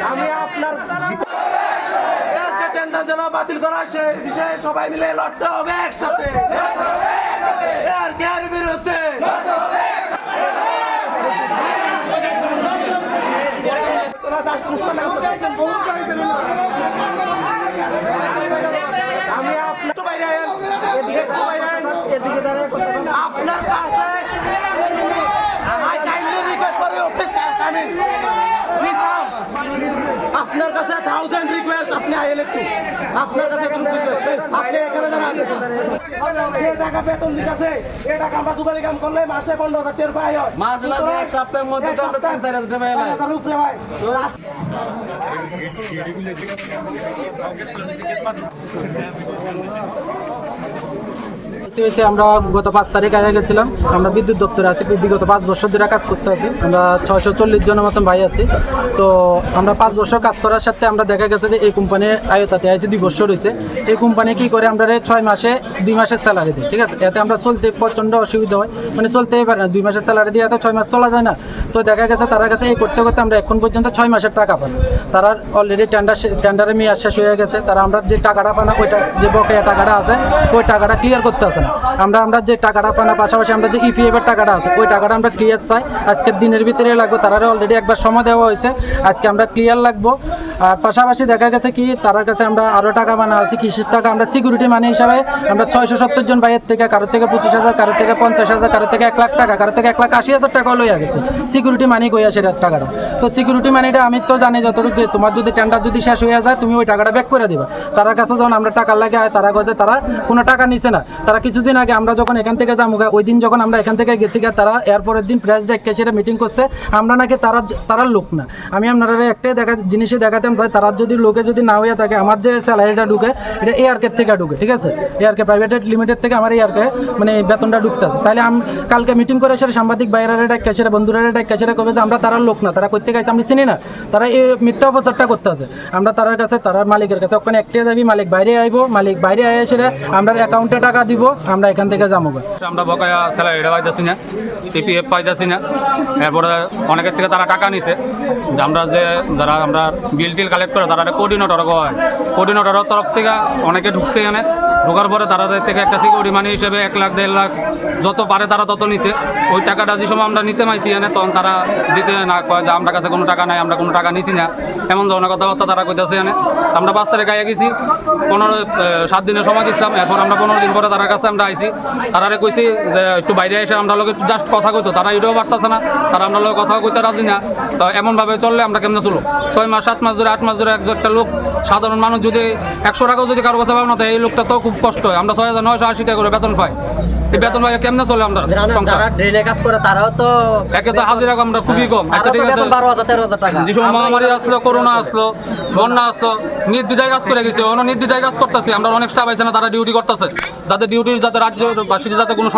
আমি আপনার টেন্ডার যেন বাতিল করার বিষয়ে সবাই মিলে লড়তে হবে একসাথে, এর বিরুদ্ধে। আমি আপনার কাছে আপনার কাছে 1000 রিকোয়েস্ট, আপনি আইএল একটু আপনার কাছে আপনি এখানে টাকা বেতন দিতেছে, এই টাকা আমরা দুবারি কাম করলে মাসে 15,000 টাকা পাই হয়, মাস লাগে এক সপ্তাহের মধ্যে তো আমরা 3000 টাকা পাই না উপরে ভাই। আমরা গত 5 তারিখ আগে গেছিলাম। আমরা বিদ্যুৎ দপ্তরে আছি, বিগত 5 বছর ধরে কাজ করতে আছি। আমরা 640 জনের মতন ভাই আছি। তো আমরা 5 বছর কাজ করার সাথে আমরা দেখা গেছে যে এই কোম্পানির আয়তাতে আছে 2 বছর হয়েছে। এই কোম্পানি কি করে আমরা 6 মাসে 2 মাসের স্যালারি দিই, ঠিক আছে। এতে আমরা চলতে প্রচণ্ড অসুবিধা হয়, মানে চলতেই পারে না। 2 মাসের স্যালারি দিয়ে এত 6 মাস চলা যায় না। তো দেখা গেছে তার কাছে এই করতে করতে আমরা এখন পর্যন্ত 6 মাসের টাকা পাই। তারা অলরেডি টেন্ডারে মেয়াদ শেষ হয়ে গেছে। তারা আমরা যে টাকাটা পানা, ওইটা যে বকেয়া টাকাটা আছে ওই টাকাটা ক্লিয়ার করতে আসে না। আমরা যে টাকাটা পানা, পাশাপাশি আমরা যে ইপিএফের টাকাটা আছে ওই টাকাটা আমরা ক্লিয়ার চাই। আজকের দিনের ভিতরে লাগবে। তারা অলরেডি একবার সময় দেওয়া হয়েছে, আজকে আমরা ক্লিয়ার লাগবো। আর পাশাপাশি দেখা গেছে কি তার কাছে আমরা আরও টাকা বানা আছি, কিসের টাকা আমরা সিকিউরিটি মানি হিসাবে আমরা 670 জন ভাইয়ের থেকে, কারোর থেকে 25,000, কারোর থেকে 50,000, কারোর থেকে 1 লাখ টাকা, কারোর থেকে 1,80,000 টাকা লইয়া গেছে সিকিউরিটি মানি কইয়া সেটার টাকাটা। তো সিকিউরিটি মানিটা আমি তো জানি যতটুকু, তোমার যদি টেন্ডার যদি শেষ হয়ে যায় তুমি ওই টাকাটা ব্যাক করে দিবা। তার কাছে যখন আমরা টাকা লাগে হয় তারা গজে তারা কোনো টাকা নিছে না। তারা কিছুদিন আগে আমরা যখন এখান থেকে যাবো, ওই দিন যখন আমরা এখান থেকে গেছি গা, তারা এরপরের দিন প্রেস ডেকে সেটা মিটিং করছে। আমরা নাকি তারা লোক না। আমি আপনারা একটাই জিনিসে দেখাতাম চাই, তারা যদি লোকে যদি না হয়ে থাকে, আমার যে স্যালারিটা ঢুকে এটা এআরকে থেকে ঢুকে, ঠিক আছে। এআরকে প্রাইভেট লিমিটেড থেকে আমার এআরকে মানে বেতনটা ঢুকতেছে। তাহলে আমি কালকে মিটিং করে সেটা সাংবাদিক বাইরের ডাক্কা সেটা বন্ধুরা ডাক্কা সেটা কবে যে আমরা তারা লোক না, তারা করতে গেছে আমি চিনি না। তারা এই মিথ্যা অপচারটা করতে আছে। আমরা তার কাছে, তার মালিকের কাছে ওখানে একটাই দাবি, মালিক বাইরে আইব, মালিক বাইরে আয় সেটা আমরা অ্যাকাউন্টে টাকা দিব, আমরা এখান থেকে যাবো। আমরা বকেয়া স্যালারিটা পাইতেছি না, ইপিএফ পাইতেছি না। এরপরে অনেকের থেকে তারা টাকা নিছে। আমরা যারা আমরা বিল টিল কালেক্ট করে তারা কোঅর্ডিনেটর হয়, কোঅর্ডিনেটরের তরফ থেকে অনেকে ঢুকছে। এখানে ঢোকার পরে তাদের থেকে একটা সিকিউরিটি মানি হিসেবে 1 লাখ 1.5 লাখ যত পারে তারা তত নিছে। ওই টাকাটা যে সময় আমরা নিতে মাইছি এনে, তখন তারা দিতে না কয় যে আমরা কাছে কোনো টাকা নাই, আমরা কোনো টাকা নিছি না, এমন ধরনের কথাবার্তা তারা কইতেছে। এনে আমরা 5 তারিখে আগে গেছি, 7 দিনের সময় দিচ্ছিলাম। এরপর আমরা 15 দিন পরে তার কাছে আমরা আইছি। তারারে কইছি যে একটু বাইরে এসে আমরা লোক একটু জাস্ট কথা কইতো, তারা এটাও পারতেছে না, তারা আমরা লোক কথা কইতে রাজি না। তো এমনভাবে চললে আমরা কেমনে চলবো? 6 মাস 7 মাস ধরে 8 মাস ধরে একটা লোক, সাধারণ মানুষ যদি 100 টাকাও যদি কারো কাছে পাবো না, এই লোকটা তো খুব কষ্ট হয়। আমরা 6,980 টাকা করে বেতন পাই। এই বেতন ভাই কেমনে চলে? আমরা কাজ করে তারাও তো একে তো হাজিরা আমরা খুবই কম। আচ্ছা ঠিক আছে, 12,000-13,000 টাকা। যে সময় মহামারী আসলো, করোনা আসলো, বন্যা আসলো, নির্দ্বিধায় কাজ করে গেছে। অন্য নির্দ্বিধায় কাজ করতেছি। আমরা অনেক স্টাফ আছে না, তারা ডিউটি করতেছে, যাতে ডিউটির যাতে রাজ্যবাসীর যাতে কোনো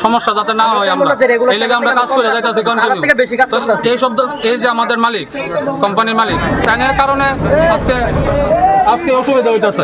সমস্যা যাতে না হয়। আমরা এই লেগে আমরা কাজ করে যাইতেছি কন্টিনিউ। এই শব্দ, এই যে আমাদের মালিক, কোম্পানির মালিক চাইনার কারণে আজকে অসুবিধা হইতেছে।